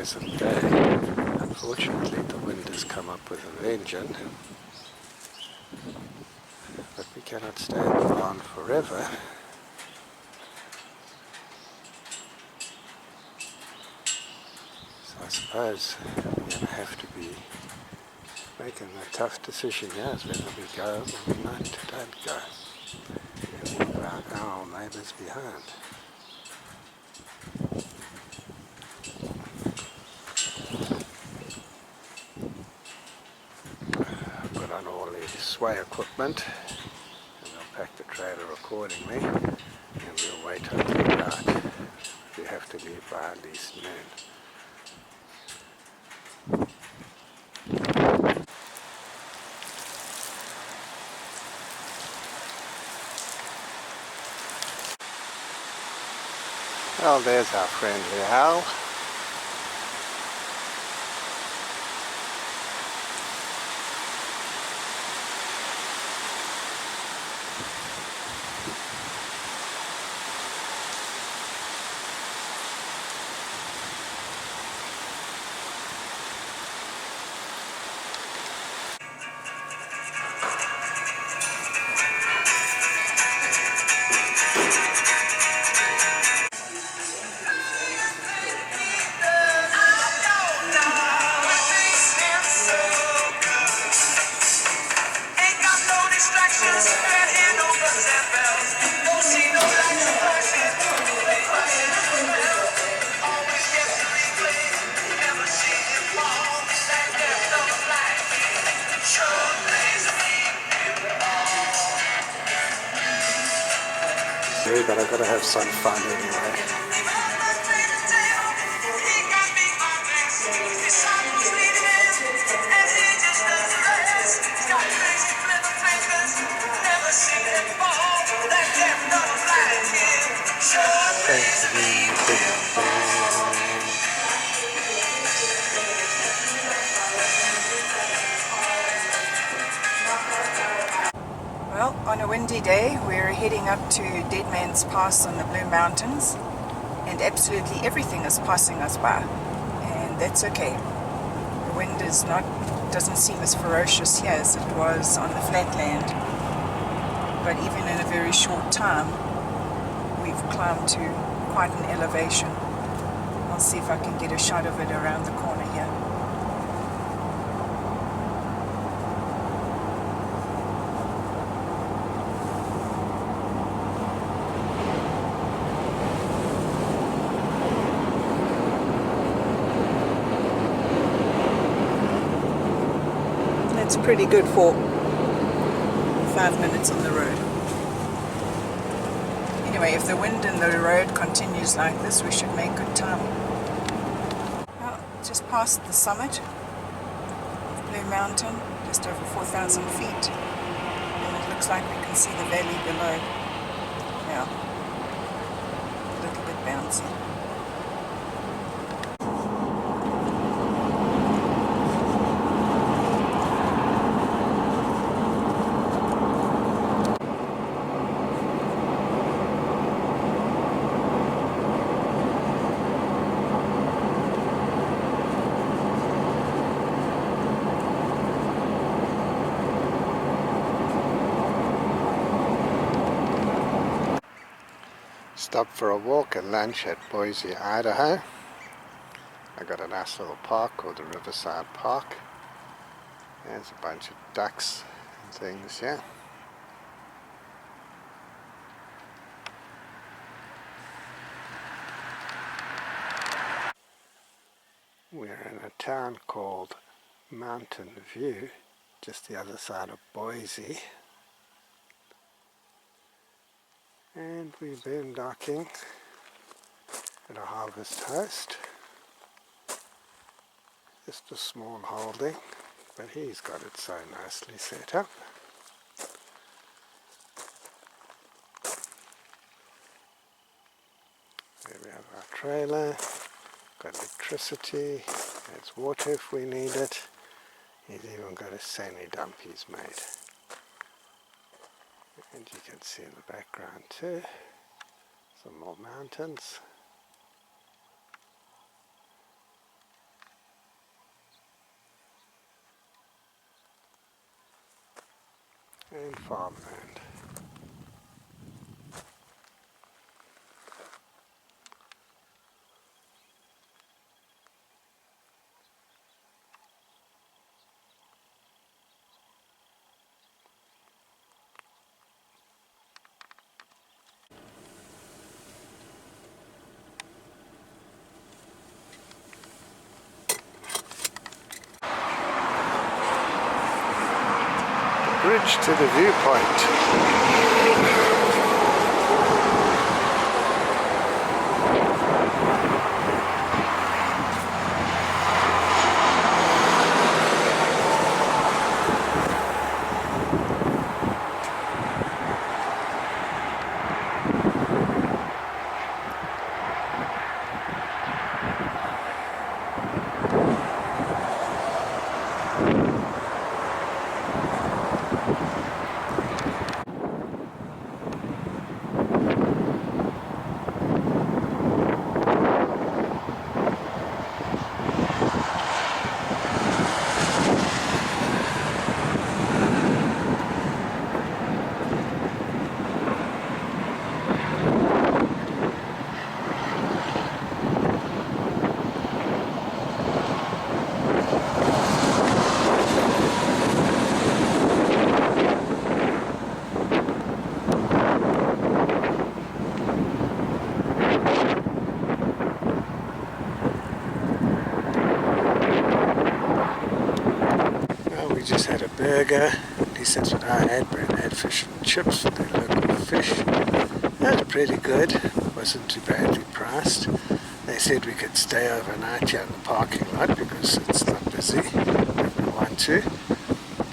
Pleasant day. Unfortunately, the wind has come up with a vengeance, but we cannot stay in the barn forever. So I suppose we're going to have to be making a tough decision here as whether we go or we don't go and leave our neighbours behind. Put on all the sway equipment and I'll pack the trailer accordingly, and we'll wait until dark. We have to leave by at least noon. Well, there's our friendly owl. But I've got to have some fun anyway. Well, on a windy day, we're heading up to Dead Man's Pass on the Blue Mountains, and absolutely everything is passing us by, and that's okay. The wind doesn't seem as ferocious here as it was on the flatland, but even in a very short time, we've climbed to quite an elevation. I'll see if I can get a shot of it around the corner here. It's pretty good for 5 minutes on the road. Anyway, if the wind and the road continues like this, we should make good time. Well, just past the summit of Blue Mountain, just over 4,000 feet, and it looks like we can see the valley below. Yeah, a little bit bouncy. Stopped for a walk and lunch at Boise, Idaho. I got a nice little park called the Riverside Park. There's a bunch of ducks and things here. We're in a town called Mountain View, just the other side of Boise. And we've been docking at a Harvest Host. Just a small holding, but he's got it so nicely set up. There we have our trailer, got electricity, there's water if we need it. He's even got a sand dump he's made. And you can see in the background too, some more mountains. and farmland. Bridge to the viewpoint. We just had a burger, at least that's what I had. Brent had fish and chips for the local fish. That was pretty good, wasn't too badly priced. They said we could stay overnight here in the parking lot because it's not busy if we want to.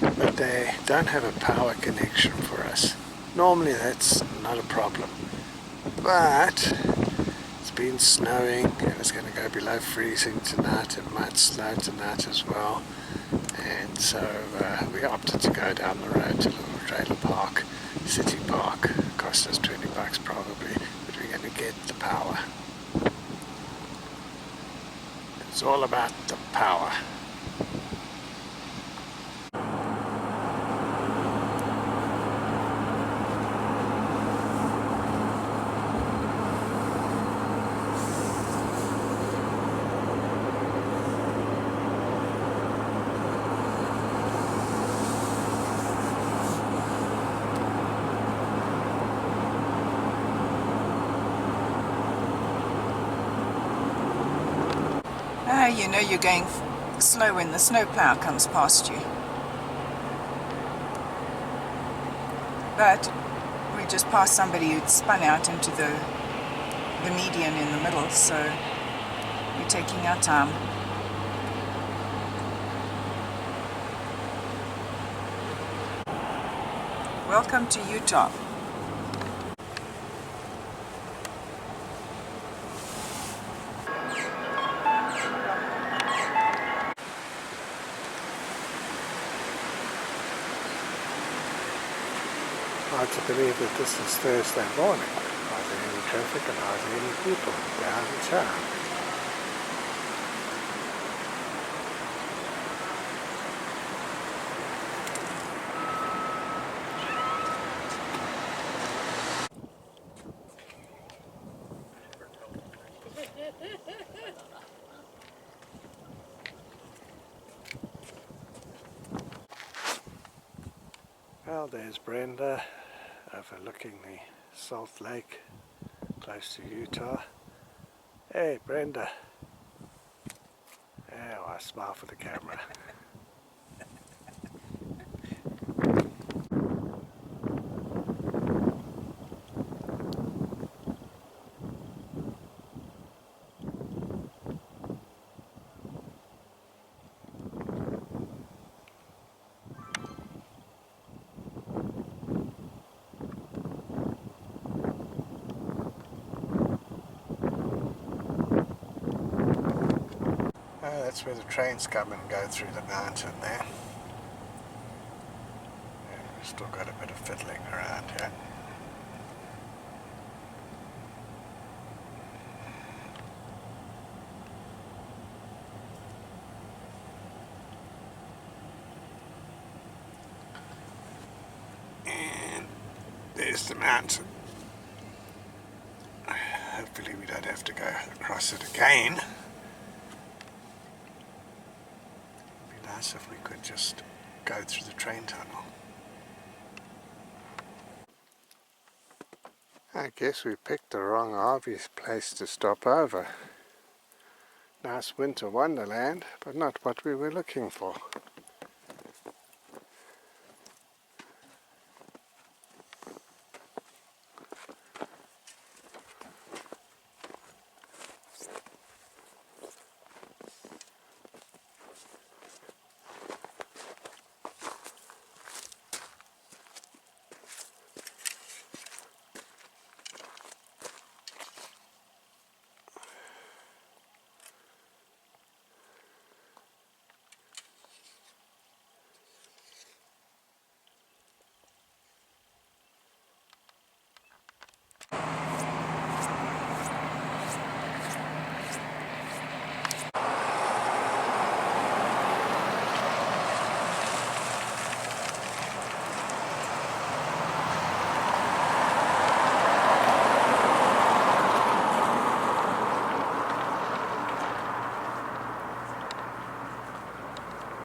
But they don't have a power connection for us. Normally that's not a problem. But it's been snowing and it's going to go below freezing tonight. It might snow tonight as well. And so we opted to go down the road to Little Trailer Park, City Park. Cost us $20 probably, but we're going to get the power. It's all about the power. You know you're going slow when the snowplow comes past you. But we just passed somebody who'd spun out into the median in the middle, so we're taking our time. Welcome to Utah. Hard to believe that this is Thursday morning. Hardly any traffic and hardly any people downtown. Well, there's Brenda overlooking the Salt Lake close to Utah. Hey Brenda. Oh, I smile for the camera. Oh, that's where the trains come and go through the mountain there. And we've still got a bit of fiddling around here. There's the mountain. Hopefully we don't have to go across it again. It'd be nice if we could just go through the train tunnel. I guess we picked the wrong obvious place to stop over. Nice winter wonderland, but not what we were looking for.